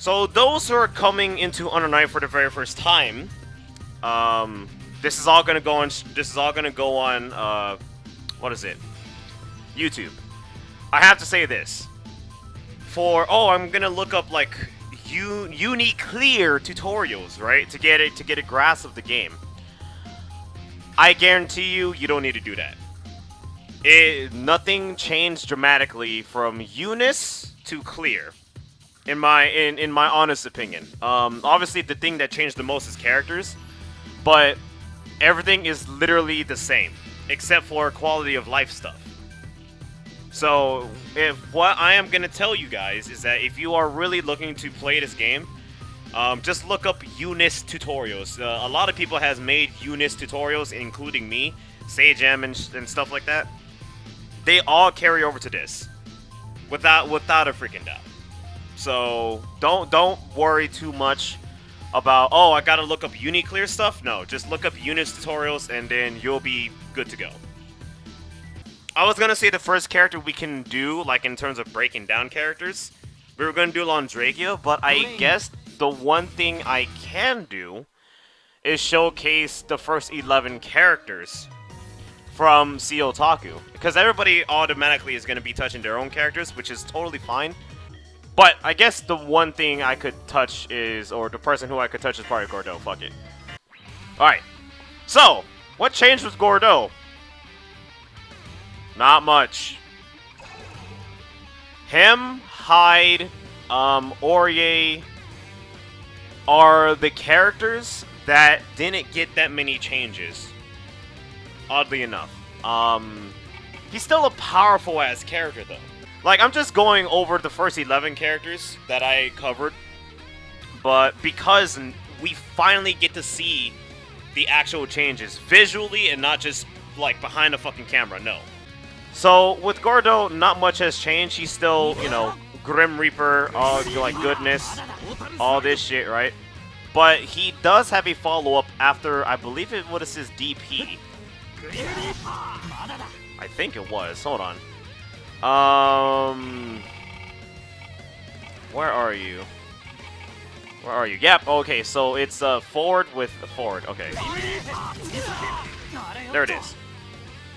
So those who are coming into Under Night for the very first time, this is all gonna go on. What is it? YouTube. I have to say this. I'm gonna look up like UNICLR tutorials, right? To get a grasp of the game. I guarantee you don't need to do that. Nothing changed dramatically from UNIS to clear. In my honest opinion. Obviously the thing that changed the most is characters, but everything is literally the same, except for quality of life stuff. So, what I am gonna tell you guys is that if you are really looking to play this game, just look up UNIS tutorials. A lot of people has made UNIS tutorials, including me, SageM and stuff like that. They all carry over to this, without a freaking doubt. So don't worry too much about, oh, I gotta look up UNICLR stuff. No, just look up UNIS tutorials and then you'll be good to go. I was gonna say the first character we can do, like in terms of breaking down characters, we were gonna do Londragia, but I guess the one thing I can do is showcase the first 11 characters from C Otaku, because everybody automatically is gonna be touching their own characters, which is totally fine. But I guess the one thing I could touch is, or the person who I could touch is probably Gordo. Fuck it. Alright. So, what changed with Gordo? Not much. Him, Hyde, Orie are the characters that didn't get that many changes. Oddly enough. He's still a powerful ass character though. Like, I'm just going over the first 11 characters that I covered, but because we finally get to see the actual changes visually and not just, like, behind a fucking camera, no. So, with Gordo, not much has changed. He's still, you know, Grim Reaper, all, like, goodness, all this shit, right? But he does have a follow-up after, I believe it was his DP. I think it was. Hold on. Where are you? Where are you? Yep, okay, so it's forward with forward, okay. There it is.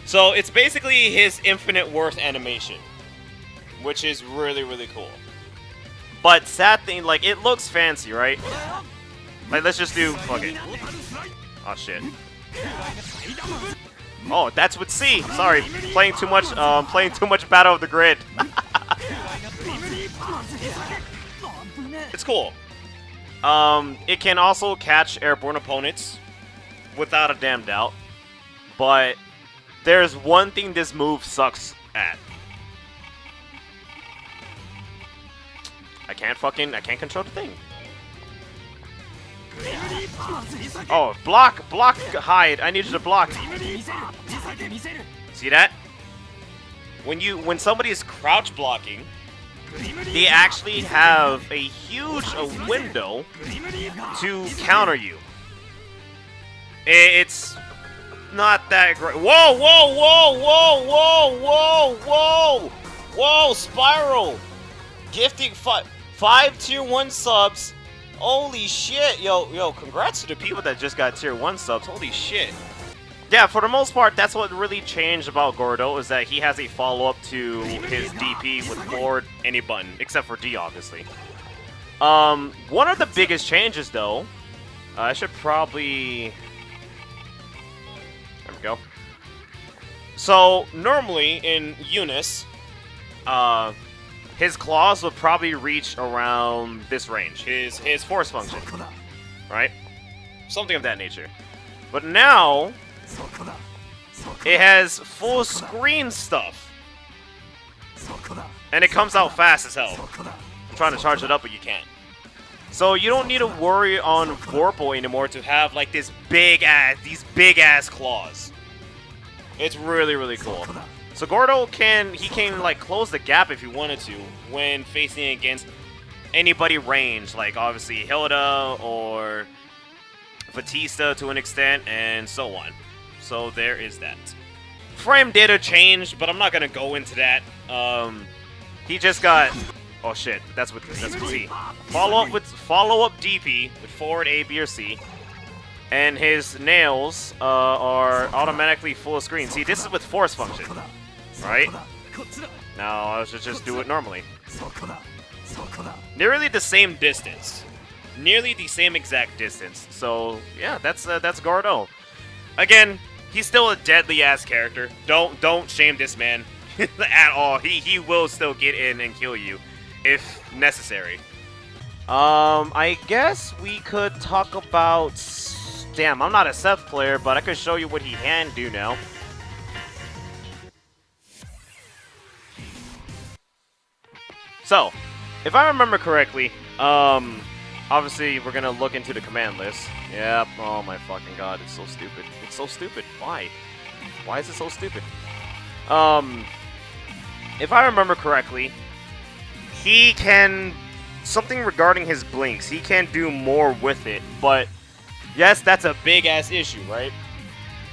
So it's basically his infinite worth animation, which is really, really cool. But sad thing, like, it looks fancy, right? Like, let's just do, fuck it. Oh shit. Oh, that's with C. Sorry, playing too much Battle of the Grid. It's cool. It can also catch airborne opponents, without a damn doubt. But there's one thing this move sucks at. I can't control the thing. Oh, block, Hyde. I need you to block. See that? When somebody is crouch blocking, they actually have a huge window to counter you. It's not that great. Whoa, whoa, whoa, whoa, whoa, whoa, whoa, whoa, Spiral. Gifting 5 tier 1 subs. Holy shit, yo, congrats to the people that just got tier 1 subs. Holy shit. Yeah, for the most part, that's what really changed about Gordo, is that he has a follow-up to his DP with forward any button, except for D, obviously. One of the biggest changes, though, I should probably... There we go. So, normally, in UNIS, his claws would probably reach around this range, his force function, right? Something of that nature. But now, it has full screen stuff, and it comes out fast as hell. I'm trying to charge it up, but you can't. So you don't need to worry on Vorpal anymore to have like these big ass claws. It's really, really cool. So Gordo can like close the gap if he wanted to when facing against anybody ranged, like obviously Hilda or Batista to an extent, and so on. So there is that. Frame data changed, but I'm not gonna go into that. He just got... Oh shit, that's with C. Follow up DP with forward A, B, or C. And his nails are automatically full screen. See, this is with force function, right? Now I should just do it normally. Nearly the same distance. Nearly the same exact distance. So yeah, that's Gordo. Again, he's still a deadly ass character. Don't shame this man at all. He will still get in and kill you if necessary. I guess we could talk about. Damn, I'm not a Seth player, but I could show you what he can do now. So, if I remember correctly, obviously we're gonna look into the command list. Yep. Oh my fucking god, it's so stupid. It's so stupid. Why? Why is it so stupid? If I remember correctly, he can something regarding his blinks. He can do more with it, but yes, that's a big ass issue, right?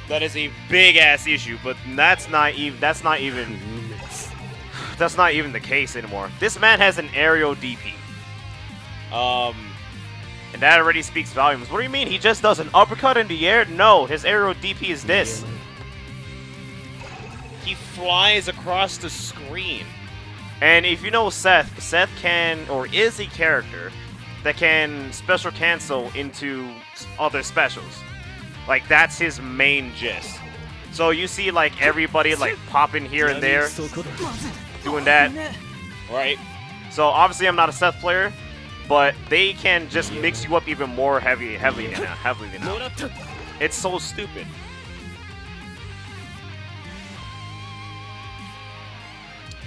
That is a big ass issue, but that's not even the case anymore. This man has an aerial DP. And that already speaks volumes. What do you mean? He just does an uppercut in the air? No, his aerial DP is this. He flies across the screen. And if you know Seth, Seth can, or is a character that can special cancel into other specials. Like, that's his main gist. So you see, like, everybody, like, popping here and there, doing that, right? So obviously I'm not a Seth player, but they can just mix you up even more heavily than now. It's so stupid.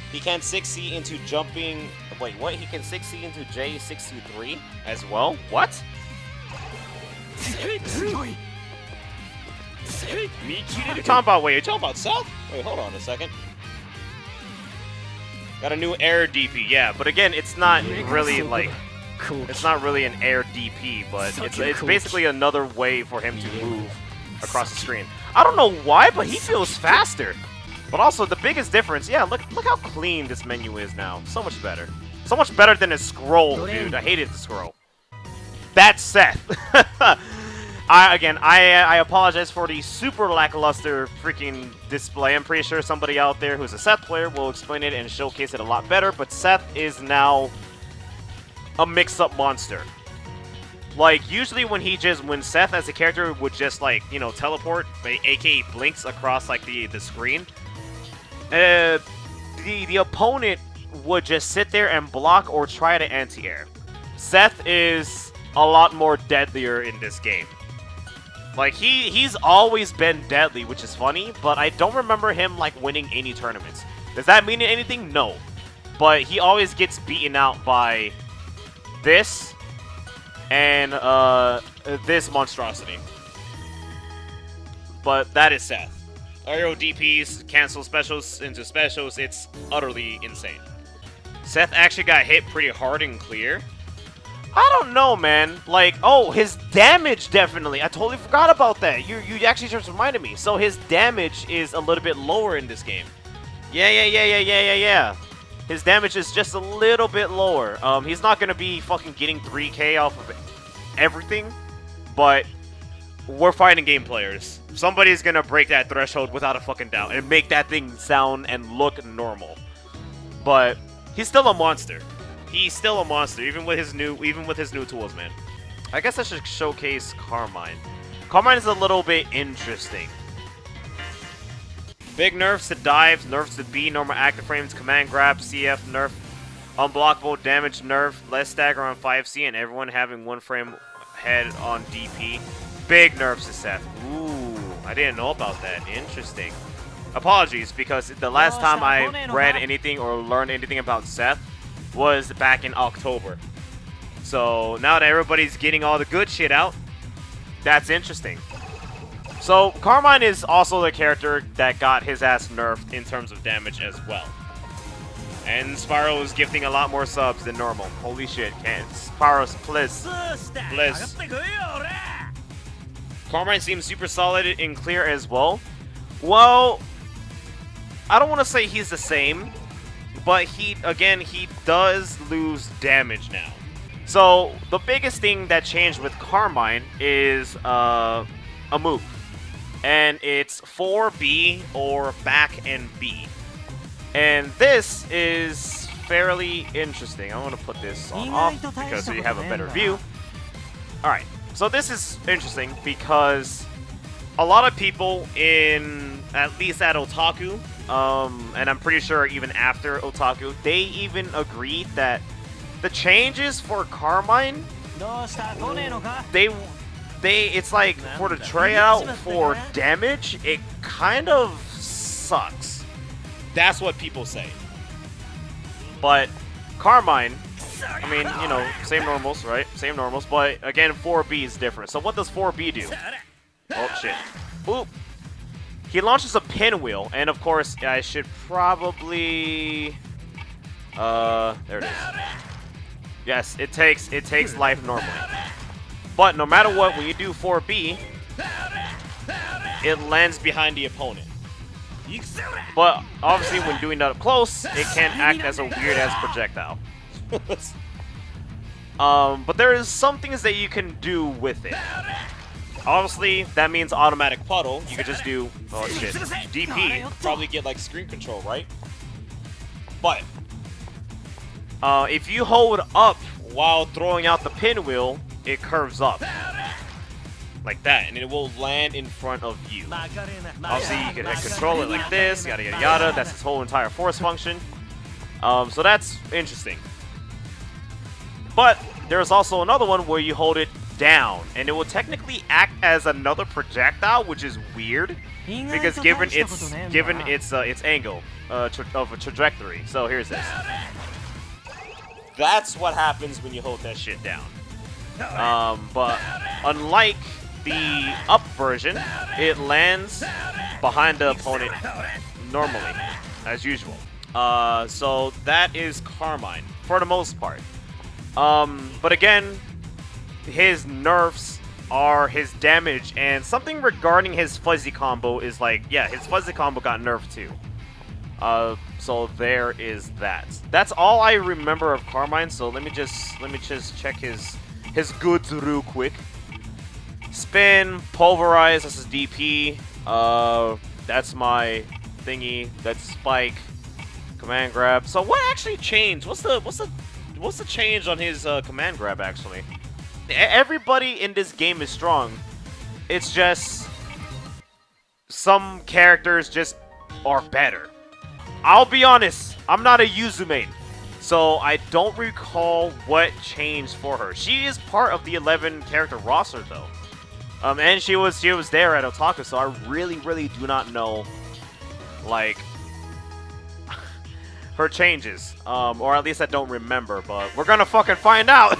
He can 6C into jumping. Wait, what? He can 6C into J623 as well? What? What are you talking about? Wait, you're talking about Seth? Wait, hold on a second. Got a new air DP, yeah, but again, it's not really like. It's not really an air DP, but it's basically another way for him to move across the screen. I don't know why, but he feels faster. But also, the biggest difference, yeah, look how clean this menu is now. So much better. So much better than a scroll, dude. I hated the scroll. That's Seth. I apologize for the super lackluster freaking display. I'm pretty sure somebody out there who's a Seth player will explain it and showcase it a lot better, but Seth is now a mix-up monster. Like, usually when Seth as a character would just, like, you know, teleport, aka blinks across, like, the screen, the opponent would just sit there and block or try to anti-air. Seth is a lot more deadlier in this game. Like, he's always been deadly, which is funny, but I don't remember him, like, winning any tournaments. Does that mean anything? No. But he always gets beaten out by this and this monstrosity. But that is Seth. Aerial DPs cancel specials into specials. It's utterly insane. Seth actually got hit pretty hard and clear. I don't know, man. Like, oh, his damage definitely. I totally forgot about that. You actually just reminded me. So his damage is a little bit lower in this game. Yeah. His damage is just a little bit lower. He's not gonna be fucking getting 3K off of everything, but we're fighting game players. Somebody's gonna break that threshold without a fucking doubt and make that thing sound and look normal. But he's still a monster. He's still a monster, even with his new tools, man. I guess I should showcase Carmine. Carmine is a little bit interesting. Big nerfs to dives, nerfs to B, normal active frames, command grab, CF nerf, unblockable damage nerf, less stagger on 5C, and everyone having one frame head on DP. Big nerfs to Seth. Ooh, I didn't know about that. Interesting. Apologies, because the last time I read anything or learned anything about Seth was back in October. So now that everybody's getting all the good shit out, that's interesting. So Carmine is also the character that got his ass nerfed in terms of damage as well. And Spyro is gifting a lot more subs than normal. Holy shit, Spyro's please. Carmine seems super solid and clear as well. Well, I don't want to say he's the same, but he does lose damage now. So the biggest thing that changed with Carmine is a move, and it's 4B or back and B. And this is fairly interesting. I'm gonna put this on off because so you have a better view. Alright, so this is interesting because a lot of people at least at Otaku, and I'm pretty sure even after Otaku, they even agreed that the changes for Carmine, it's like for the tryout for damage, it kind of sucks. That's what people say. But Carmine, I mean, you know, same normals, right? Same normals, but again, 4B is different. So what does 4B do? Oh, shit. Oop. He launches a pinwheel, and of course, I should probably... there it is. Yes, it takes life normally. But no matter what, when you do 4B, it lands behind the opponent. But obviously, when doing that up close, it can act as a weird-ass projectile. But there is some things that you can do with it. Obviously, that means automatic puddle. You could just do, oh shit, DP. Probably get like screen control, right? But if you hold up while throwing out the pinwheel, it curves up. Like that, and it will land in front of you. Obviously, you can control it like this, yada yada yada. That's its whole entire force function. So that's interesting. But there's also another one where you hold it down, and it will technically act as another projectile, which is weird because given its angle of a trajectory. So here's this. That's what happens when you hold that shit down. But unlike the up version, it lands behind the opponent normally, as usual. So that is Carmine, for the most part. But again, his nerfs are his damage, and something regarding his fuzzy combo is like, yeah, his fuzzy combo got nerfed too. So there is that. That's all I remember of Carmine, so let me just check his goods real quick. Spin, pulverize, that's his DP. That's my thingy. That's spike. Command grab. So what actually changed? What's the change on his command grab actually? Everybody in this game is strong. It's just some characters just are better. I'll be honest, I'm not a Yuzu main, so I don't recall what changed for her. She is part of the 11 character roster though. And she was there at Otaku, so I really do not know, like, her changes. Or at least I don't remember, but we're gonna fucking find out!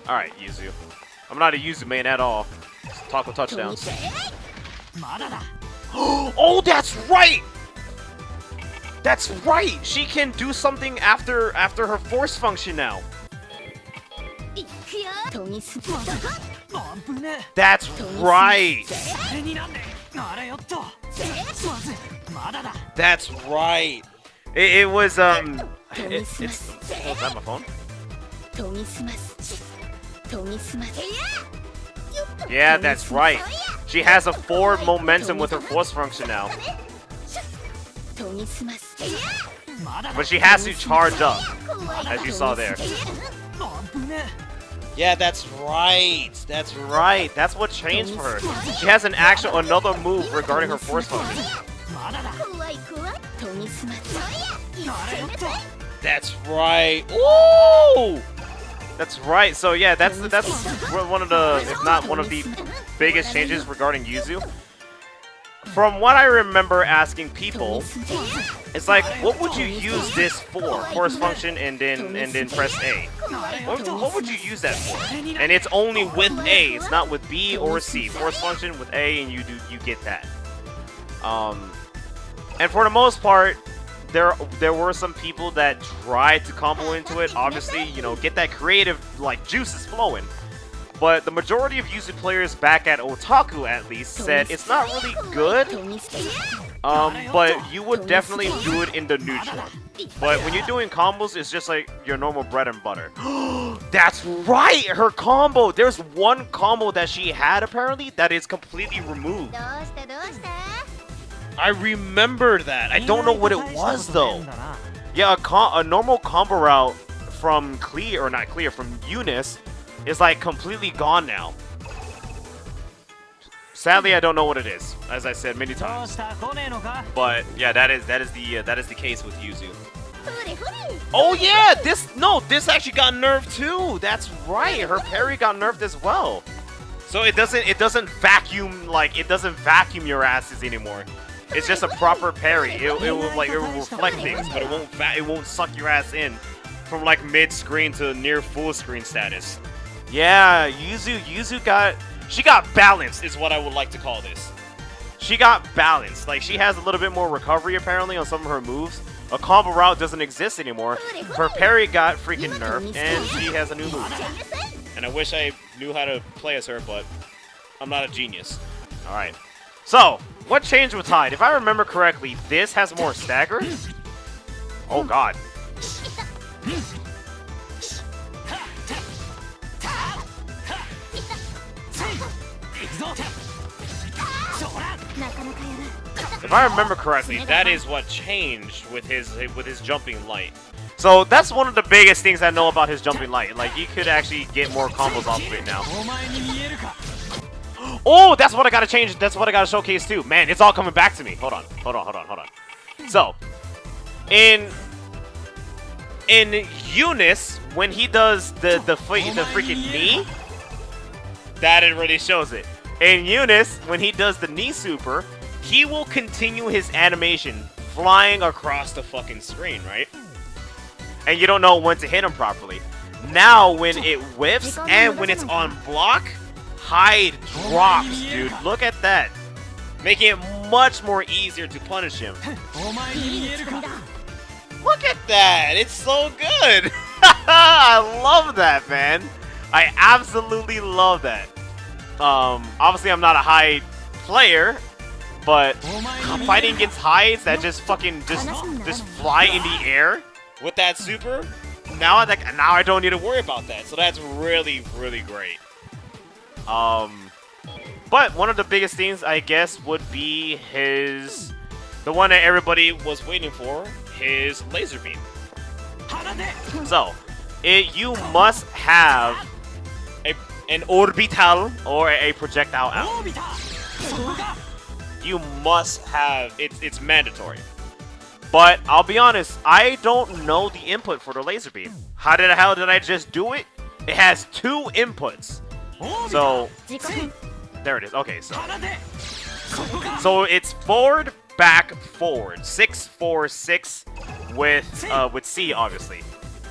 Alright, Yuzu. I'm not a Yuzu main at all. Taco touchdowns. Oh, that's right! That's right! She can do something after her force function now. That's right! That's right! It was, it's... Oh, is that my phone? Yeah, that's right. She has a forward momentum with her force function now. But she has to charge up, as you saw there. Yeah, that's right. That's right. That's what changed for her. She has another move regarding her force function. That's right. Ooh! That's right. So yeah, that's one of the, if not one of the biggest changes regarding Yuzu. From what I remember asking people, it's like, what would you use this for? Force function and then press A. What would you use that for? And it's only with A. It's not with B or C. Force function with A, and you get that. And for the most part, there were some people that tried to combo into it. Obviously, you know, get that creative like juices flowing. But the majority of Yuzu players back at Otaku, at least, said it's not really good. But you would definitely do it in the neutral. But when you're doing combos, it's just like your normal bread and butter. That's right! Her combo! There's one combo that she had, apparently, that is completely removed. I remember that. I don't know what it was, though. Yeah, a normal combo route from Clear, or not Clear, from Eunice is like completely gone now. Sadly, I don't know what it is, as I said many times. But yeah, that is the case with Yuzu. Oh yeah, this actually got nerfed too. That's right, her parry got nerfed as well. So it doesn't vacuum your asses anymore. It's just a proper parry. It will reflect things, but it won't suck your ass in from like mid screen to near full screen status. Yeah, Yuzu got balanced, is what I would like to call this. She got balanced. Like, she has a little bit more recovery, apparently, on some of her moves. A combo route doesn't exist anymore. Her parry got freaking nerfed, and she has a new move. And I wish I knew how to play as her, but I'm not a genius. Alright. So, what changed with Hyde? If I remember correctly, this has more stagger? Oh, God. If I remember correctly, that is what changed with his jumping light. So that's one of the biggest things I know about his jumping light. Like, you could actually get more combos off of it now. Oh, that's what I gotta change. That's what I gotta showcase too. Man, it's all coming back to me. Hold on. So, in Eunice, when he does the freaking knee, that it really shows it. In Eunice, when he does the knee super, he will continue his animation flying across the fucking screen, right? And you don't know when to hit him properly. Now, when it whips and when it's on block, Hyde drops, dude. Look at that. Making it much more easier to punish him. Look at that. It's so good. I love that, man. I absolutely love that. Obviously I'm not a Hyde player, but fighting against Hydes that just fucking just fly in the air with that super, now I don't need to worry about that. So that's really, really great. But one of the biggest things, I guess, would be the one that everybody was waiting for, his laser beam. So, you must have an orbital or a projectile out. You must have, it's mandatory. But I'll be honest, I don't know the input for the laser beam. How the hell did I just do it? It has 2 inputs. So, there it is. Okay, so it's forward, back, forward. 6, 4, 6 with C, obviously.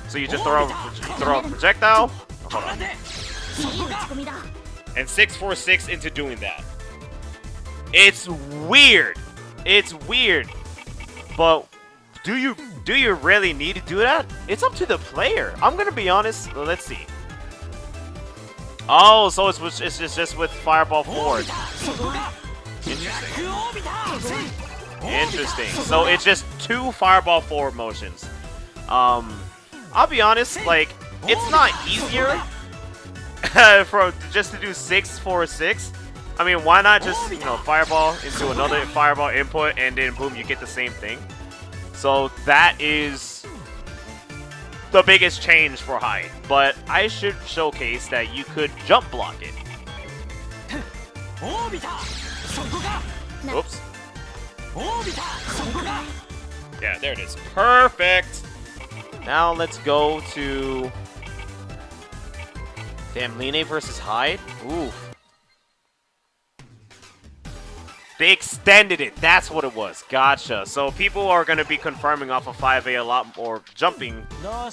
So you just throw a projectile. Hold on. And 6, 4, 6 into doing that. It's weird. It's weird. But do you really need to do that? It's up to the player. I'm gonna be honest. Let's see. Oh, so it's just with fireball forward. Interesting. So it's just 2 fireball forward motions. I'll be honest. Like, it's not easier just to do 6, 4, 6. I mean, why not just, fireball into another fireball input, and then boom, you get the same thing. So that is the biggest change for Hyde. But I should showcase that you could jump block it. Oops. Yeah, there it is. Perfect. Now let's go to... Damn, Linne versus Hyde? Ooh. They extended it. That's what it was. Gotcha. So people are going to be confirming off of 5A a lot more jumping. No,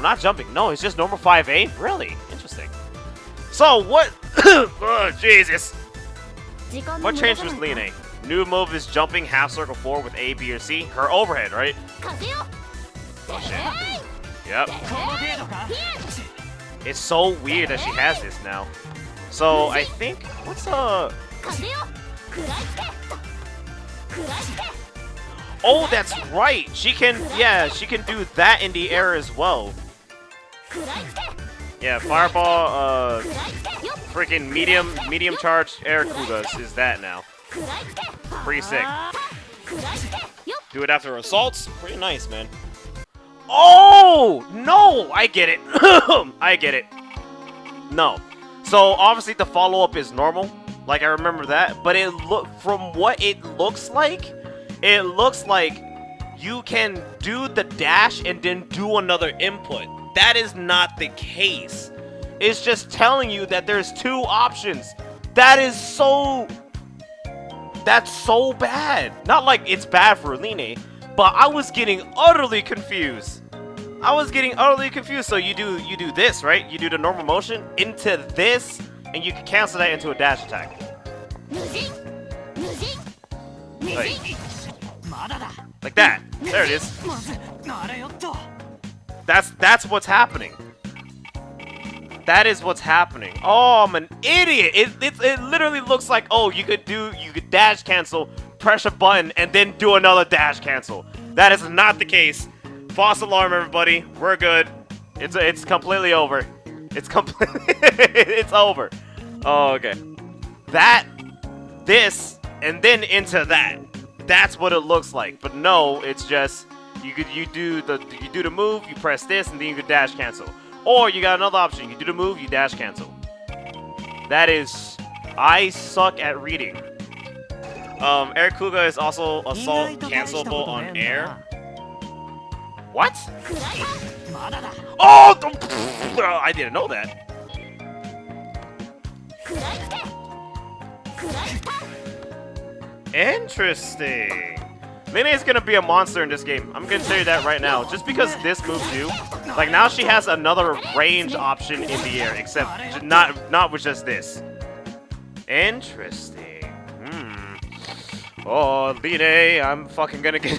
not jumping. No, it's just normal 5A? Really? Interesting. So what... oh, Jesus. What changed with Linne? New move is jumping half circle forward with A, B, or C. Her overhead, right? Oh, shit. Yep. It's so weird that she has this now. So I think... What's Oh, that's right. She can, yeah, she can do that in the air as well. Yeah, Fireball, freaking medium charge air Kugas is that now. Pretty sick. Do it after assaults. Pretty nice, man. Oh no, I get it. I get it. No. So obviously the follow-up is normal. Like I remember that, but from what it looks like you can do the dash and then do another input. That is not the case. It's just telling you that there's two options. That's so bad. Not like it's bad for Linne, but I was getting utterly confused. So you do this, right? You do the normal motion into this, and you can cancel that into a dash attack. Like that. There it is. That's what's happening. That is what's happening. Oh, I'm an idiot. It literally looks like, oh, you could dash cancel, press a button, and then do another dash cancel. That is not the case. False alarm, everybody. We're good. It's completely over. It's over. Oh, okay. This, and then into that. That's what it looks like. But no, it's just you do the move, you press this, and then you can dash cancel. Or you got another option. You do the move, you dash cancel. That is, I suck at reading. Air Kuga is also assault cancelable on air. What? Oh! I didn't know that. Interesting. Linne is gonna be a monster in this game. I'm gonna tell you that right now. Just because this move too. Like now she has another range option in the air, except not with just this. Interesting. Oh, Linne, I'm fucking gonna get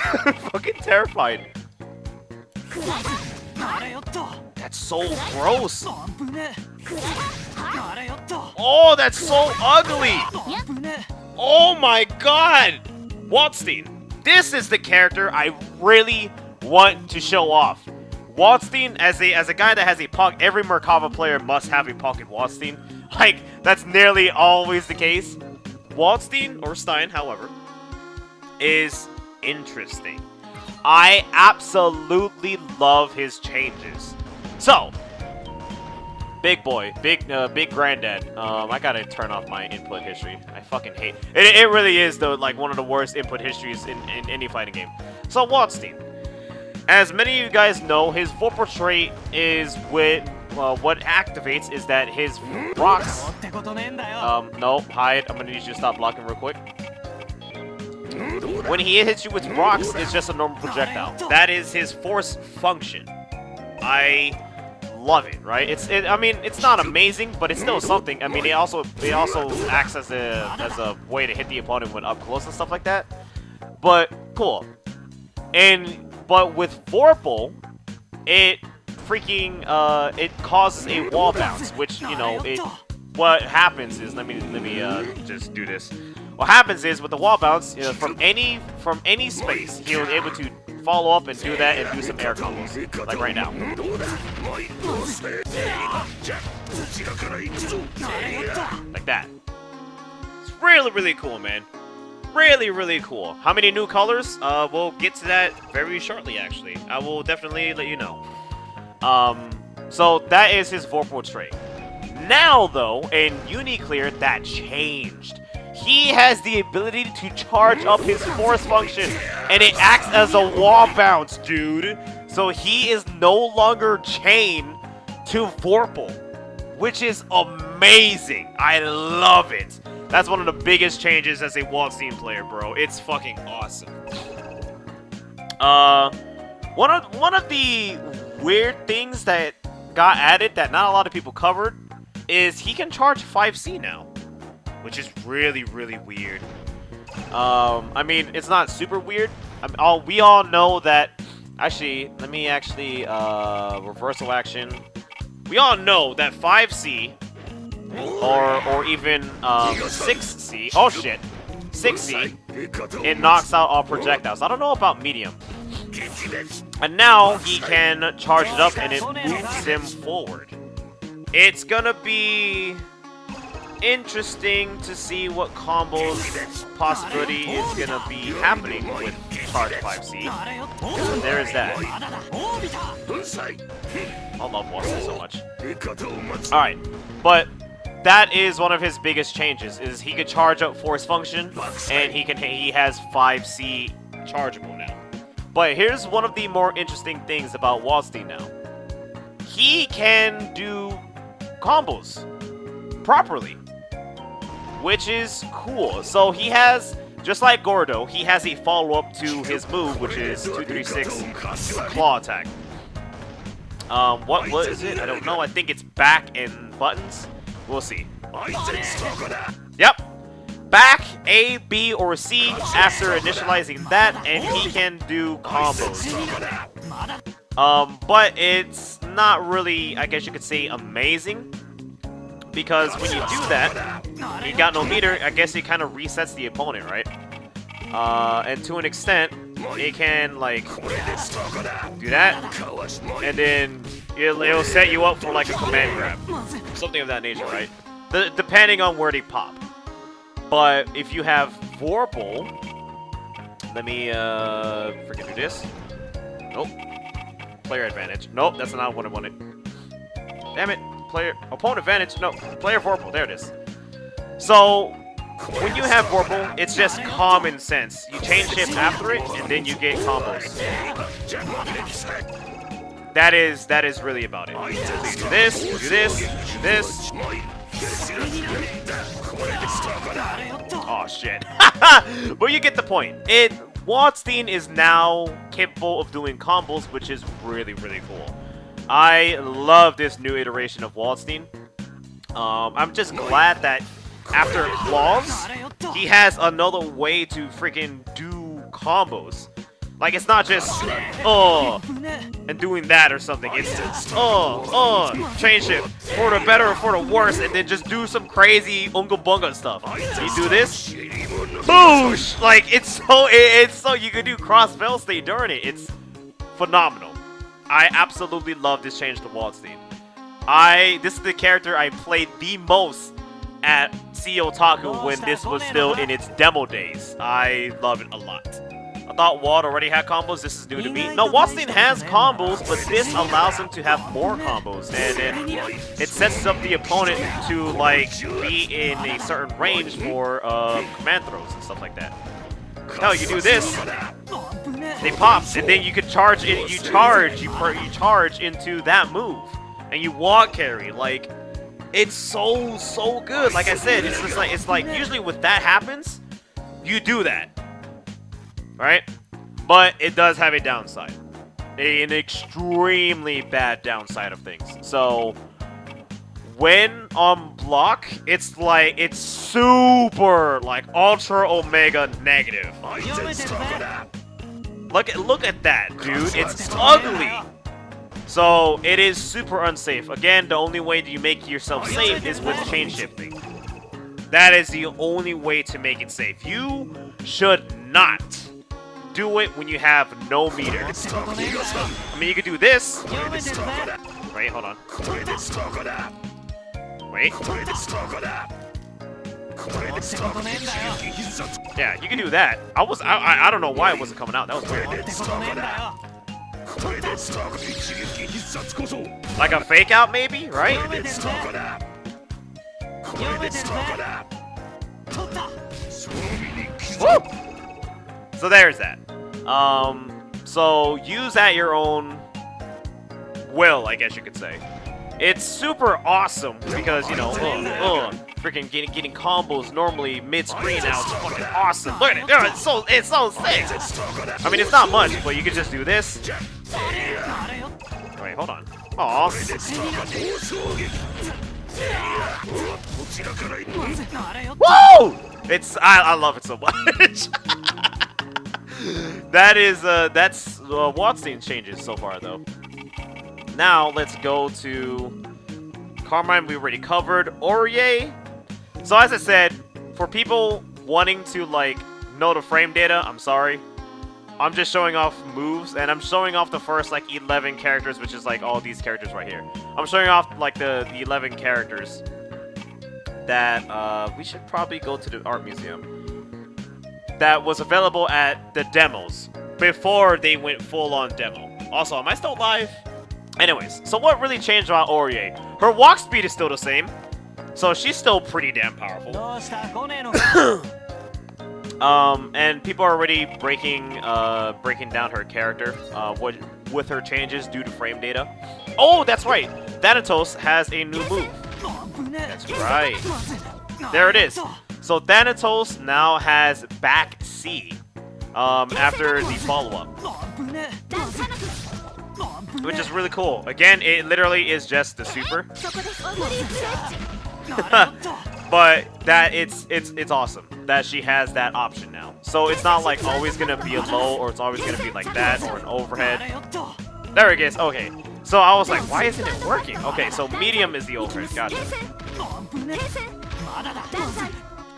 fucking terrified. That's so gross. Oh, that's so ugly. Oh my god. Waldstein. This is the character I really want to show off. Waldstein, as a guy that has a pocket, every Merkava player must have a pocket Waldstein. Like, that's nearly always the case. Waldstein, or Stein, however, is interesting. I absolutely love his changes. So, big boy, big granddad. I gotta turn off my input history. I fucking hate it. It really is though, like one of the worst input histories in any fighting game. So Waldstein, as many of you guys know, his Vorpal trait is with what activates is that his rocks. No, Hyde. I'm gonna need you to stop blocking real quick. When he hits you with rocks, it's just a normal projectile. That is his force function. I love it, right? I mean, it's not amazing, but it's still something. I mean, it also acts as a way to hit the opponent when up close and stuff like that. But cool. But with Vorpal, it freaking it causes a wall bounce, which what happens is let me just do this. What happens is with the wall bounce, from any space, he was able to follow up and do that and do some air combos, like right now. Like that. It's really, really cool, man. Really, really cool. How many new colors? We'll get to that very shortly, actually. I will definitely let you know. So that is his Vorpal trait. Now, though, in UNICLR, that changed. He has the ability to charge up his force function, and it acts as a wall bounce, dude. So he is no longer chained to Vorpal, which is amazing. I love it. That's one of the biggest changes as a Waldstein player, bro. It's fucking awesome. One of the weird things that got added that not a lot of people covered is he can charge 5C now, which is really, really weird. I mean, it's not super weird. We all know that. Actually, let me reversal action. We all know that 5C or even 6C. Oh shit, 6C it knocks out all projectiles. I don't know about medium. And now he can charge it up and it moves him forward. It's gonna be interesting to see what combos possibility is gonna be happening with Charge 5C. So there is that. I love Waldstein so much. Alright, but that is one of his biggest changes, is he could charge up Force Function, and he has 5C chargeable now. But here's one of the more interesting things about Waldstein now. He can do combos properly, which is cool. So he has, just like Gordo, he has a follow-up to his move, which is 236 claw attack. What is it? I don't know. I think it's back and buttons. We'll see. Yep. Back, A, B, or C after initializing that, and he can do combos. But it's not really, I guess you could say, amazing. Because when you do that, you got no meter, I guess it kind of resets the opponent, right? And to an extent, it can, like, do that, and then it'll set you up for, like, a command grab. Something of that nature, right? Depending on where they pop. But if you have Vorpal, let me, freaking do this. Nope. Player advantage. Nope, that's not what I wanted. Damn it. Player, opponent advantage. No, player Vorpal. There it is. So, when you have Vorpal, it's just common sense. You chain shift after it, and then you get combos. That is really about it. So you do this, you do this, you do this. Oh shit. But you get the point. Waldstein is now capable of doing combos, which is really, really cool. I love this new iteration of Waldstein. I'm just glad that after claws, he has another way to freaking do combos. Like, it's not just, and doing that or something. It's just, chain shift, for the better or for the worse, and then just do some crazy unga bunga stuff. You do this, boosh! Like, it's so, you can do cross fail state during it. It's phenomenal. I absolutely love this change to Waldstein. This is the character I played the most at Sea Otaku when this was still in its demo days. I love it a lot. I thought Wald already had combos. This is new to me. No, Waldstein has combos, but this allows him to have more combos, and it sets up the opponent to, like, be in a certain range for command throws and stuff like that. Hell, you do this, they pop, and then you can charge it. You charge into that move, and you walk carry. Like, it's so good. Like I said, it's like usually when that happens, you do that. Right? But it does have a downside. An extremely bad downside of things. So, when on block, it's super, like, ultra omega negative. Look at that, dude. It's ugly. So, it is super unsafe. Again, the only way that you make yourself safe is with chain shifting. That is the only way to make it safe. You should not do it when you have no meter. I mean, you could do this. Wait, hold on. Wait. Yeah, you can do that. I don't know why it wasn't coming out. That was weird. Like a fake out, maybe, right? Woo! So there's that. So use at your own will, I guess you could say. It's super awesome because, you know, freaking getting combos normally mid-screen now. It's fucking awesome. Look at it. It's so sick. I mean, it's not much, but you can just do this. Wait, hold on. Aw. Woo! I love it so much. That's Waldstein's changes so far, though. Now let's go to Carmine. We already covered Orie. So as I said, for people wanting to, like, know the frame data, I'm sorry. I'm just showing off moves, and I'm showing off the first, like, 11 characters, which is, like, all these characters right here. I'm showing off, like, the 11 characters that, we should probably go to the art museum. That was available at the demos before they went full-on demo. Also, am I still live? Anyways, so what really changed about Orie? Her walk speed is still the same, so she's still pretty damn powerful. And people are already breaking down her character with her changes due to frame data. Oh, that's right. Thanatos has a new move. That's right. There it is. So Thanatos now has back C after the follow-up, which is really cool. Again, it literally is just the super. But that it's awesome that she has that option now. So it's not like always gonna be a low, or it's always gonna be like that, or an overhead. There it is. Okay. So I was like, why isn't it working? Okay, so medium is the overhead. Gotcha.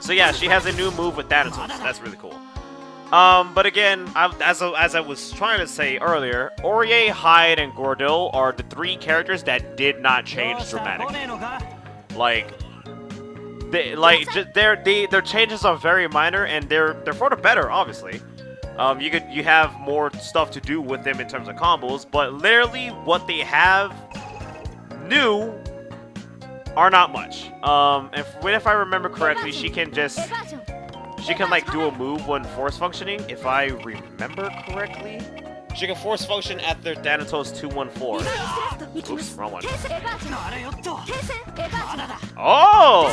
So yeah, she has a new move with Thanatos. That's really cool. But again, as I was trying to say earlier, Orie, Hyde, and Gordo are the 3 characters that did not change dramatically. Their changes are very minor, and they're for the better, obviously. You have more stuff to do with them in terms of combos, but literally what they have new are not much. If I remember correctly, she can like do a move when force functioning. If I remember correctly, she can force function after Thanatos 214. Oops, wrong one. Oh!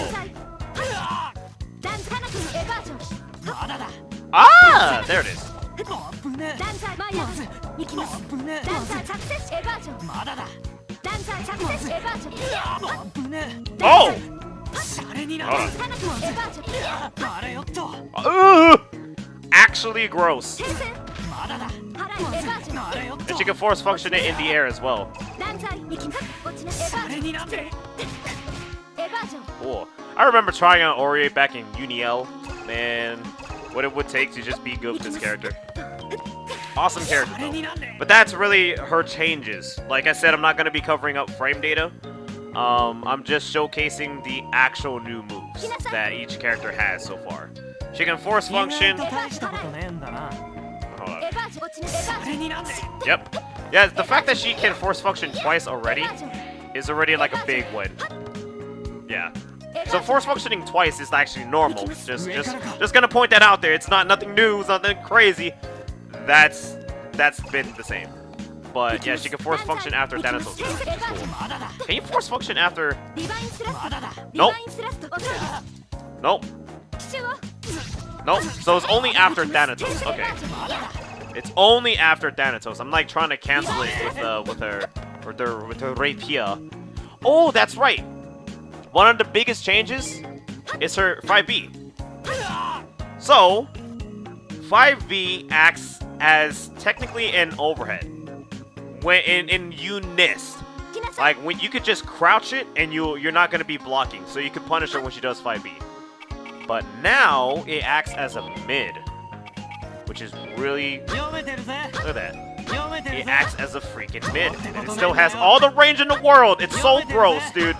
Ah, there it is. Oh! Actually gross. And she can force function it in the air as well. Cool. I remember trying out Orie back in UNIL. Man, what it would take to just be good with this character. Awesome character though. But that's really her changes. Like I said, I'm not going to be covering up frame data. I'm just showcasing the actual new moves that each character has so far. She can force function. Hold on. Yep. Yeah, the fact that she can force function twice already is already like a big win. Yeah. So force functioning twice is actually normal. Just gonna point that out there. It's not nothing new, it's nothing crazy. That's been the same. But yeah, she can force function after Thanatos, which is cool. Can you force function after? Nope. Nope. Nope. So it's only after Thanatos. Okay. It's only after Thanatos. I'm like trying to cancel it with her rapier. Oh, that's right. One of the biggest changes is her 5B. So 5B acts as technically an overhead. When in UNIST, like when you could just crouch it and you're not gonna be blocking, so you can punish her when she does 5B. But now it acts as a mid, which is really look at that. It acts as a freaking mid, and it still has all the range in the world. It's so gross, dude.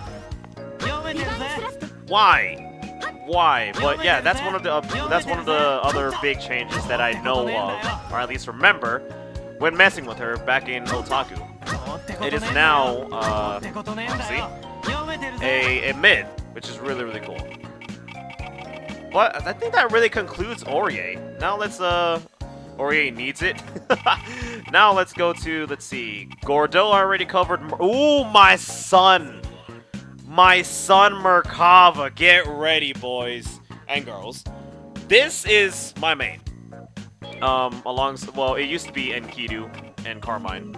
Why? Why? But yeah, that's one of the other big changes that I know of, or at least remember, when messing with her back in Otaku. It is now, see, a mid, which is really, really cool. But I think that really concludes Orie. Now let's, Orie needs it. Now let's go to, let's see, Gordo already covered. Ooh, my son! My son Merkava. Get ready, boys and girls. This is my main. Well, it used to be Enkidu and Carmine,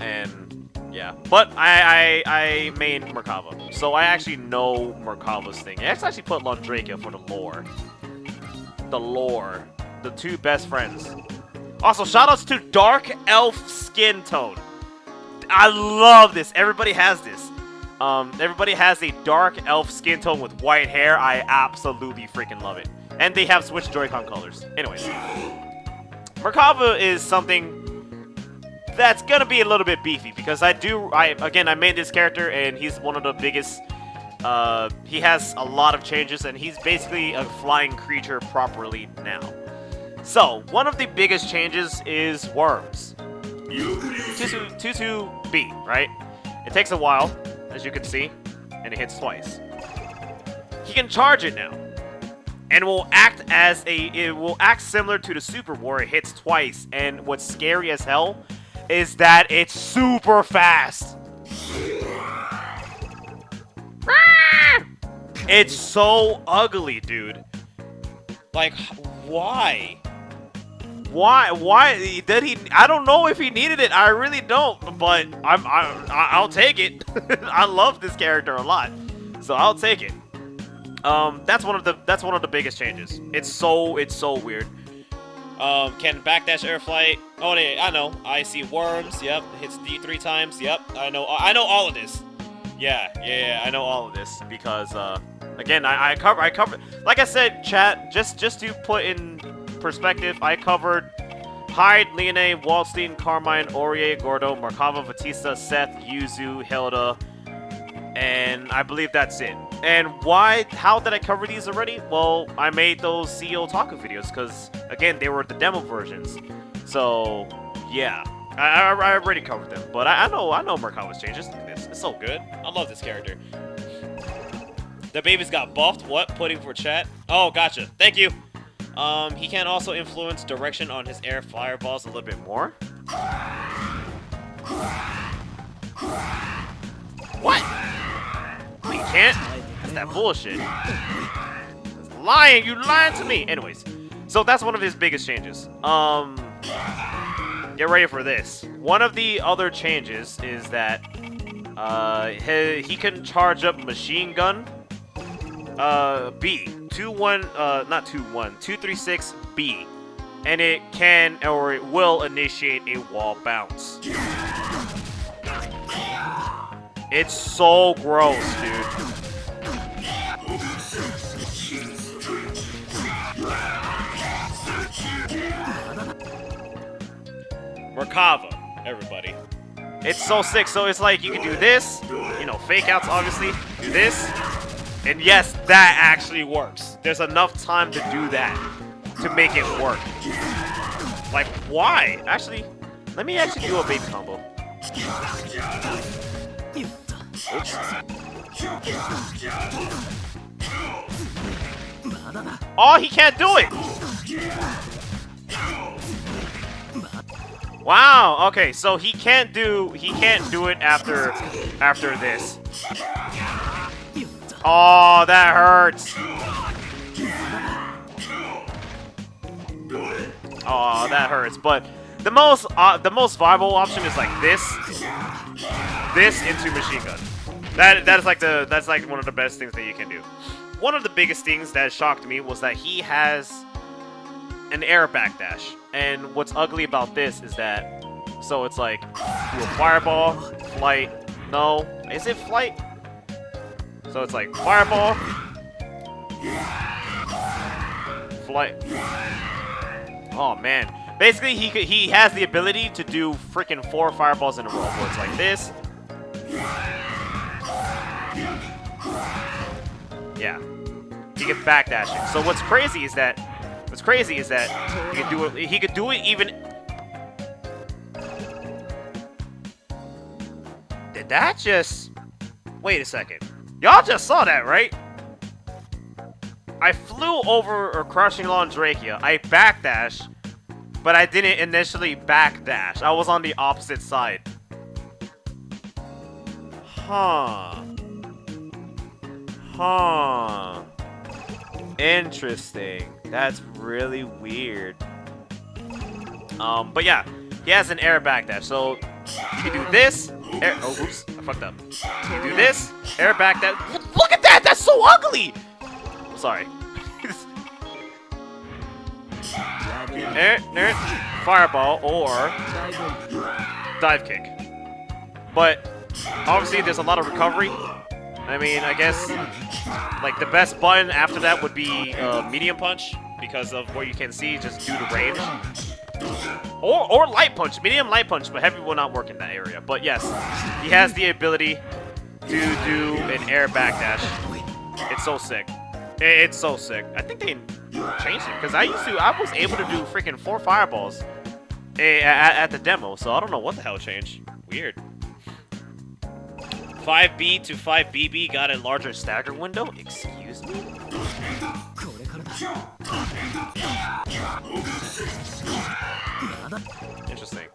and yeah, but I main Merkava, so I actually know Merkava's thing. I actually put Londrakia for the lore. The 2 best friends. Also, shoutouts to Dark Elf Skin Tone. I love this. Everybody has this. Everybody has a dark elf skin tone with white hair. I absolutely freaking love it. And they have switched Joy-Con colors. Anyways. Merkava is something that's gonna be a little bit beefy because I made this character and he's one of the biggest. He has a lot of changes and he's basically a flying creature properly now. So one of the biggest changes is worms. 2-2-B, right? It takes a while, as you can see, and it hits twice. He can charge it now. And will act similar to the Super War. It hits twice, and what's scary as hell is that it's super fast. It's so ugly, dude. Like, why? Why did he? I don't know if he needed it. I really don't, but I'll take it. I love this character a lot, so I'll take it. That's one of the biggest changes. It's so weird. Can backdash air flight. Oh, yeah, I know. I see worms. Yep. Hits D 3 times. Yep. I know all of this. Yeah. I know all of this because again, I covered. Like I said, chat. Just to put in perspective, I covered Hyde, Linne, Waldstein, Carmine, Orie, Gordo, Merkava, Batista, Seth, Yuzu, Hilda, and I believe that's it. And how did I cover these already? Well, I made those CEO Otaku videos because, again, they were the demo versions. So, yeah. I already covered them. But I know Merkava's changes. Look at this. It's so good. I love this character. The baby's got buffed. What? Putting for chat? Oh, gotcha. Thank you. He can also influence direction on his air fireballs a little bit more. What? Oh, you can't? That's that bullshit. That's lying. You lying to me. Anyways, so that's one of his biggest changes. Get ready for this. One of the other changes is that he can charge up machine gun. B 236 B, and it can or it will initiate a wall bounce. It's so gross, dude. Merkava, everybody. It's so sick. So it's like you can do this, you know, fake outs, obviously. Do this. And yes, that actually works. There's enough time to do that to make it work. Like, why? Actually, let me actually do a baby combo. Oops. Oh, he can't do it! Wow, okay, so he can't do it after this. Oh, that hurts. Oh, that hurts. But the most viable option is like this into machine gun. That's like one of the best things that you can do. One of the biggest things that shocked me was that he has an air backdash. And what's ugly about this is that so it's like do a fireball, flight. No, is it flight? So it's like fireball, flight. Oh man! Basically, he has the ability to do freaking 4 fireballs in a row. Where it's like this. Yeah, he can backdash it. So what's crazy is that he can do it. He could do it even. Did that just? Wait a second. Y'all just saw that, right? I flew over a crushing lawn Drachia. I backdash, but I didn't initially backdash. I was on the opposite side. Huh. Interesting. That's really weird. But yeah, he has an air backdash. So you can do this. Oh, oops, I fucked up. You do this, air backdash. Look at that! That's so ugly! Sorry. Fireball or dive kick. But obviously there's a lot of recovery. I mean, I guess like the best button after that would be medium punch because of where you can see just due to range. Or light punch, medium light punch, but heavy will not work in that area. But yes, he has the ability to do an air backdash. It's so sick. It's so sick. I think they changed it because I was able to do freaking 4 fireballs at the demo, so I don't know what the hell changed. Weird. 5B to 5BB got a larger stagger window. Excuse me. Interesting.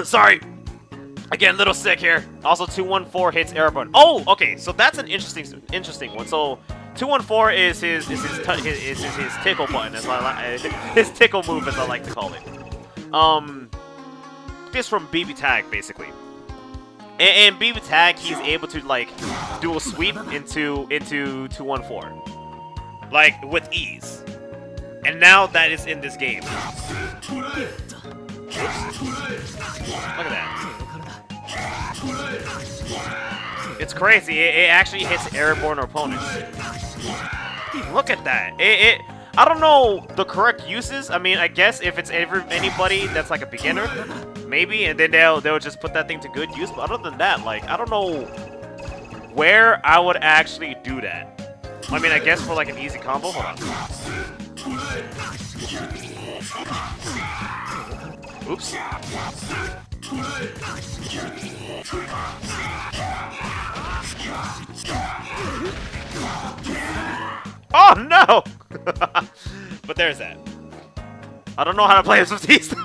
Sorry. Again, little sick here. Also, 214 hits airborne. Oh, okay. So that's an interesting one. So 214 is his tickle button, as I like, his tickle move, as I like to call it. This from BB Tag basically. And BB Tag, he's able to like do a sweep into 214, like with ease. And now that is in this game. Oops. Look at that. It's crazy. It actually hits airborne opponents. Look at that. I don't know the correct uses. I mean, I guess if it's anybody that's like a beginner, maybe, and then they'll just put that thing to good use. But other than that, like, I don't know where I would actually do that. I mean, I guess for like an easy combo. Hold on. Oops. Oh no! But there's that. I don't know how to play as Batista.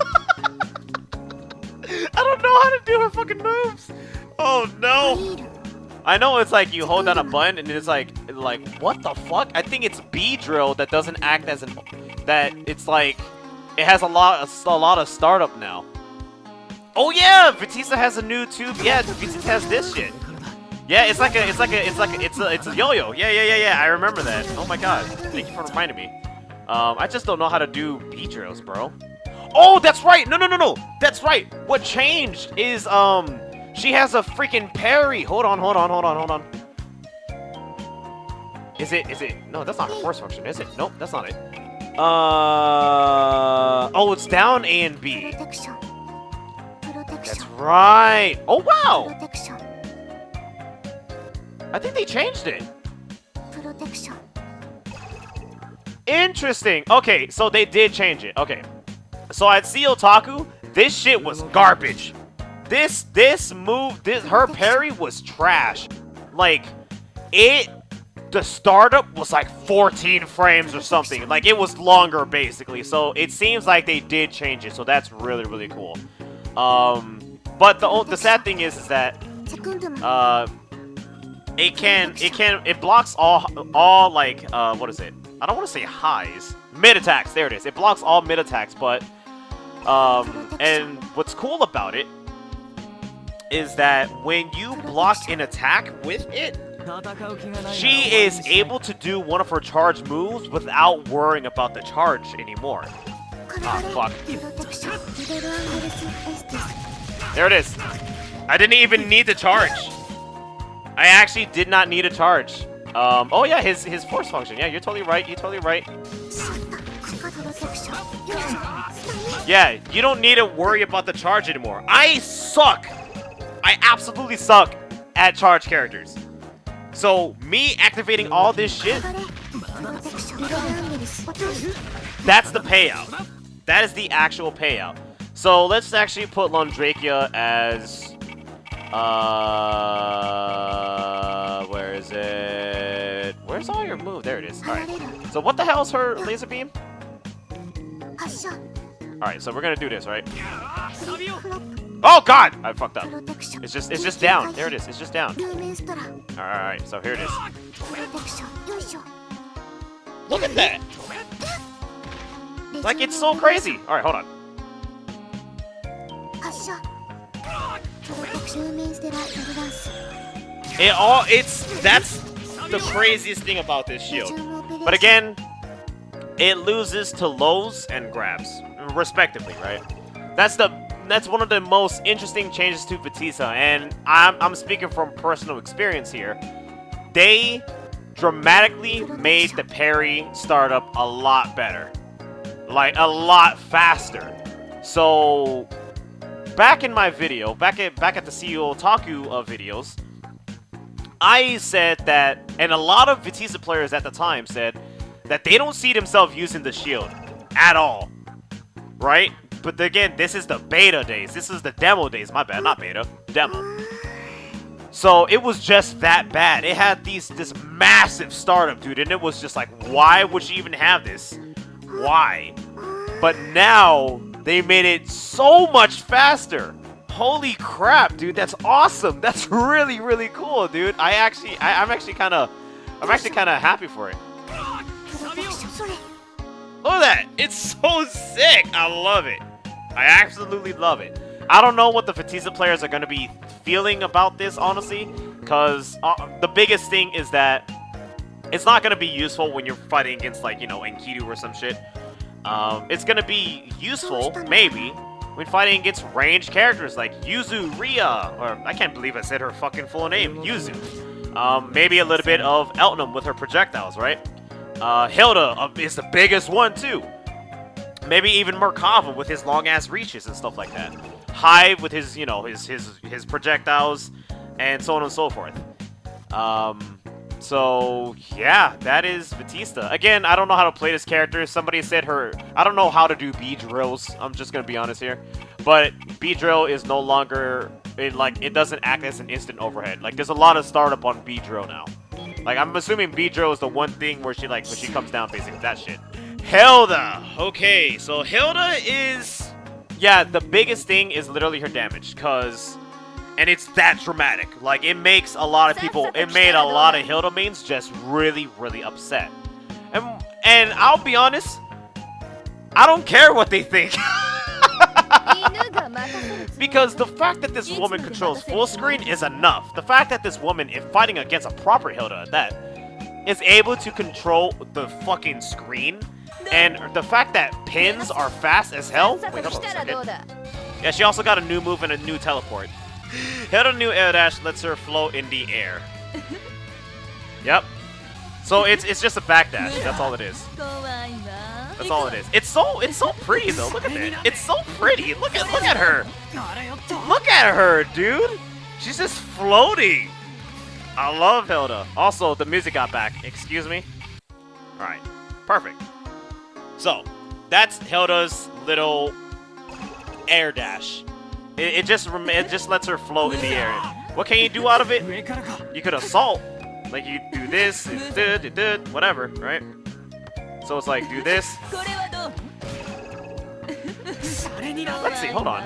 I don't know how to do her fucking moves. Oh no! I know it's like you hold down a button and it's like what the fuck? I think it's B drill that doesn't act as an it's like it has a lot of startup now. Oh yeah, Batista has a new tube. Yeah, Batista has this shit. Yeah, it's a yo-yo. Yeah. I remember that. Oh my god, thank you for reminding me. I just don't know how to do B drills, bro. Oh, that's right. No. That's right. What changed is she has a freaking parry. Hold on. Is it? No, that's not her force function, is it? Nope, that's not it. Oh, it's down A and B. That's right. Oh wow. I think they changed it. Interesting. Okay, so they did change it. Okay. So at See Otaku, this shit was garbage. This her parry was trash. Like, the startup was like 14 frames or something. Like, it was longer, basically. So it seems like they did change it. So that's really, really cool. But the sad thing is that it blocks all like what is it? I don't want to say highs. Mid attacks. There it is. It blocks all mid attacks, but and what's cool about it is that when you block an attack with it, she is able to do one of her charge moves without worrying about the charge anymore. Ah, fuck. There it is. I didn't even need to charge. I actually did not need a charge. Oh yeah, his force function. Yeah, you're totally right. Yeah, you don't need to worry about the charge anymore. I suck. I absolutely suck at charge characters. So me activating all this shit, that's the payout. That is the actual payout. So let's actually put Londrakia as where is it? Where's all your move? There it is. Alright. So what the hell is her laser beam? Alright, so we're gonna do this, right? Oh god! I fucked up. It's just down. There it is. It's just down. Alright, so here it is. Look at that! Like, it's so crazy! Alright, hold on. That's the craziest thing about this shield. But again, it loses to lows and grabs, respectively, right? That's the that's one of the most interesting changes to Batista, and I'm speaking from personal experience here. They dramatically made the parry startup a lot better, like a lot faster. So back in my video, back at the CEO Otaku videos, I said that, and a lot of Batista players at the time said that they don't see themselves using the shield at all, right? But again, this is the beta days. This is the demo days. My bad, not beta, demo. So it was just that bad. It had this massive startup, dude, and it was just like, why would you even have this? Why? But now they made it so much faster. Holy crap, dude, that's awesome. That's really, really cool, dude. I'm actually kind of happy for it. Look at that. It's so sick. I love it. I absolutely love it. I don't know what the Batista players are going to be feeling about this, honestly, because the biggest thing is that it's not going to be useful when you're fighting against, like, you know, Enkidu or some shit. It's going to be useful, maybe, when fighting against ranged characters like Yuzu, Ria, or I can't believe I said her fucking full name, Yuzu. Maybe a little bit of Eltnum with her projectiles, right? Hilda is the biggest one, too. Maybe even Merkava with his long-ass reaches and stuff like that. Hyde with his, you know, his projectiles, and so on and so forth. So, yeah, that is Batista. Again, I don't know how to play this character. Somebody said I don't know how to do B drills. I'm just going to be honest here. But B drill is no longer, it doesn't act as an instant overhead. Like, there's a lot of startup on B drill now. Like, I'm assuming B drill is the one thing where when she comes down, basically, that shit. Hilda! Okay, so Hilda is... Yeah, the biggest thing is literally her damage, and it's that dramatic. Like, it makes a lot of people... It made a lot of Hilda mains just really, really upset. And I'll be honest, I don't care what they think. Because the fact that this woman controls full screen is enough. The fact that this woman, if fighting against a proper Hilda at that, is able to control the fucking screen, and the fact that pins are fast as hell. Wait, hold on a second. Yeah, she also got a new move and a new teleport. Hilda's new air dash lets her float in the air. Yep. So it's just a backdash. That's all it is. That's all it is. It's so pretty though. Look at that. It's so pretty. Look at her. Look at her, dude. She's just floating. I love Hilda. Also, the music got back. Excuse me. All right. Perfect. So, that's Hilda's little air dash. It just lets her float in the air. What can you do out of it? You could assault. Like, you do this, whatever, right? So it's like, do this. Let's see, hold on.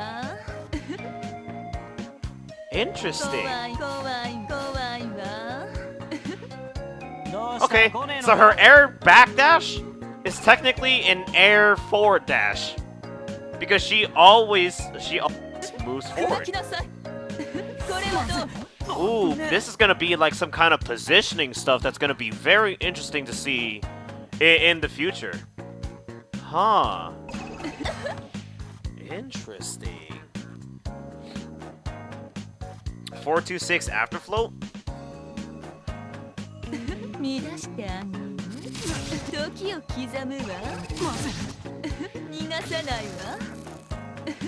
Interesting. Okay, so her air backdash is technically an air forward dash. Because she always moves forward. Ooh, this is gonna be like some kind of positioning stuff that's gonna be very interesting to see in the future. Huh. Interesting. 426 afterfloat?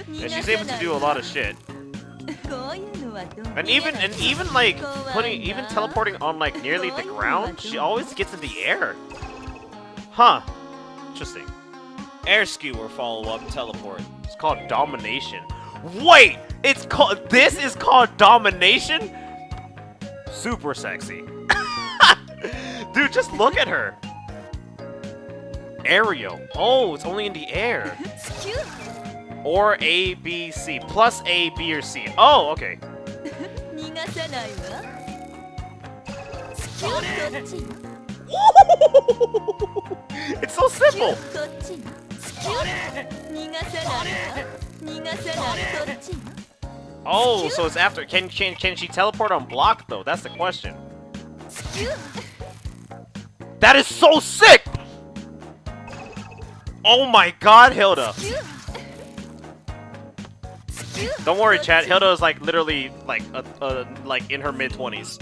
Yeah, she's able to do a lot of shit. And even like teleporting on like nearly the ground, she always gets in the air. Huh. Interesting. Air skewer follow-up teleport. It's called domination. Wait! This is called domination? Super sexy. Dude, just look at her. Aerial. Oh, it's only in the air. Or A, B, C. Plus A, B, or C. Oh, okay. It's so simple. Oh, so it's after. Can she teleport on block though? That's the question. That is so sick. Oh my God, Hilda. Don't worry, chat. Hilda is like literally like like in her mid-20s,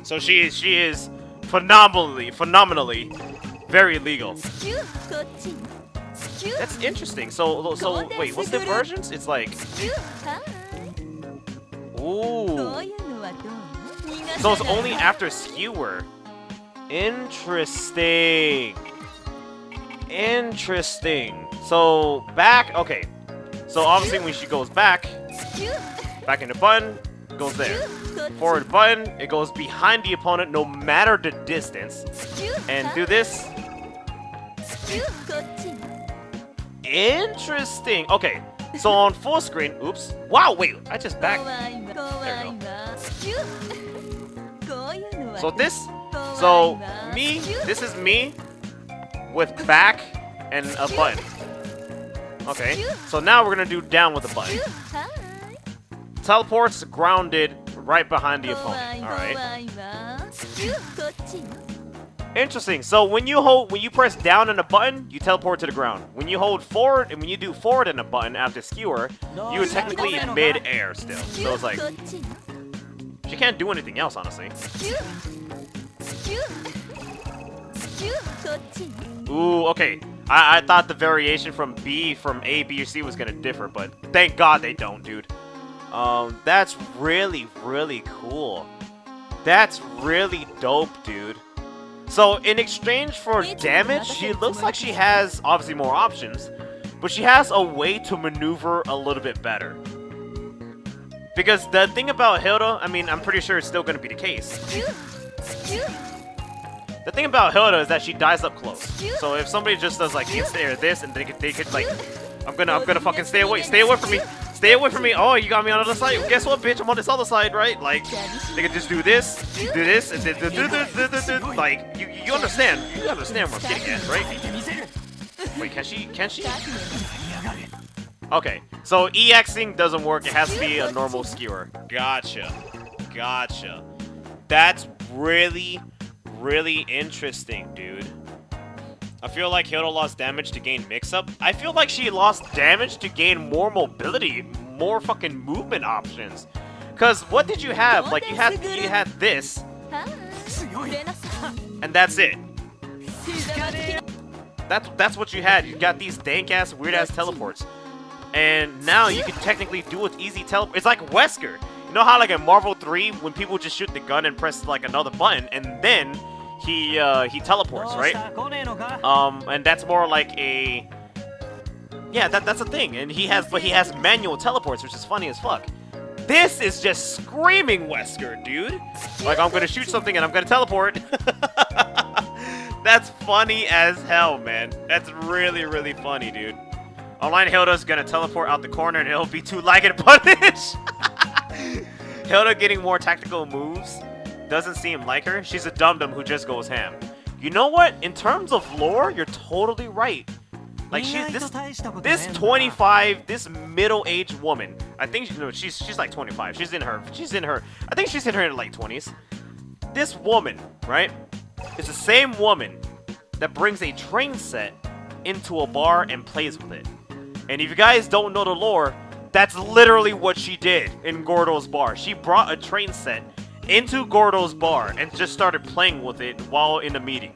so she is phenomenally very legal. That's interesting. So wait, what's the versions? It's like, ooh. So it's only after skewer. Interesting. Interesting. So back, okay. So obviously when she goes back in the button, it goes there. Forward button, it goes behind the opponent no matter the distance. And do this. Interesting. Okay. So on full screen, oops. Wow, wait, I just backed. There you go. So this, this is me with back and a button. Okay, so now we're gonna do down with the button. Teleports grounded right behind the opponent. Alright. Interesting. So when you press down on a button, you teleport to the ground. When you hold forward and when you do forward on a button after skewer, you are technically in mid-air still. So it's like she can't do anything else, honestly. Ooh, okay. I thought the variation from A, B, or C was gonna differ, but thank God they don't, dude. That's really cool. That's really dope, dude. So in exchange for damage, she looks like she has obviously more options, but she has a way to maneuver a little bit better. Because the thing about Hilda, I mean, I'm pretty sure it's still gonna be the case. The thing about Hilda is that she dies up close. So if somebody just does like instant air this, and they could like, I'm gonna fucking stay away from me. Stay away from me. Oh, you got me on the other side. Guess what, bitch? I'm on this other side, right? Like, they can just do this, and then like, you understand. You understand what I'm getting at, right? Wait, can she? Okay, so EXing doesn't work. It has to be a normal skewer. Gotcha. That's really interesting, dude. I feel like Hilda lost damage to gain mix-up. I feel like she lost damage to gain more mobility, more fucking movement options. Cause what did you have? Like you had this, and that's it. That's what you had. You got these dank-ass, weird-ass teleports, and now you can technically do it easy teleport. It's like Wesker. You know how like in Marvel 3, when people just shoot the gun and press like another button, and then he teleports, right? And that's more like a, yeah, that's a thing. And he has manual teleports, which is funny as fuck. This is just screaming Wesker, dude. Like, I'm gonna shoot something and I'm gonna teleport. That's funny as hell, man. That's really funny, dude. Online Hilda's gonna teleport out the corner and it'll be too lagging to punish. Hilda getting more tactical moves doesn't seem like her. She's a dum-dum who just goes ham. You know what? In terms of lore, you're totally right. Like this 25, this middle-aged woman. I think she's like 25. She's in her. I think she's in her late 20s. This woman, right? It's the same woman that brings a train set into a bar and plays with it. And if you guys don't know the lore, that's literally what she did in Gordo's bar. She brought a train set into Gordo's bar and just started playing with it while in a meeting.